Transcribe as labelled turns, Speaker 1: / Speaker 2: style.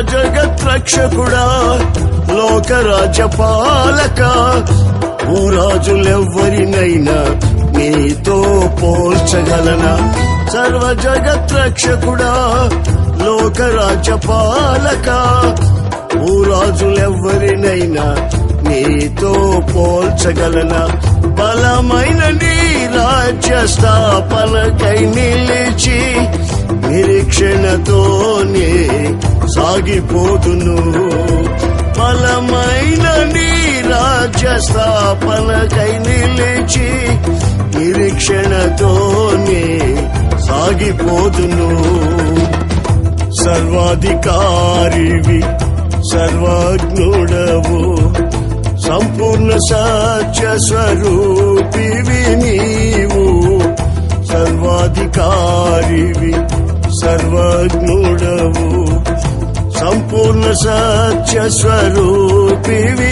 Speaker 1: జగత్రక్షకుడా లోకరాజ్య పాలక భూరాజులెవ్వరినైనా నీతో పోల్చగలనా సర్వ జగత్రక్షకుడా లోకరాజ్య పాలక భూరాజులెవ్వరినైనా నీతో పోల్చగలనా బలమైన నీ రాజ్య స్థాపనకై నిలిచి నిరీక్షణతోనే సాగిపోతును బలమైన నీ రాజ్య స్థాపనకై నిలిచి నిరీక్షణతోనే సాగిపోతును సర్వాధికారివి సర్వజ్ఞుడవు సంపూర్ణ సత్య స్వరూపివి నీవు సర్వాధికారివి సర్వజ్ఞుడవు సంపూర్ణ సత్య స్వరూపివి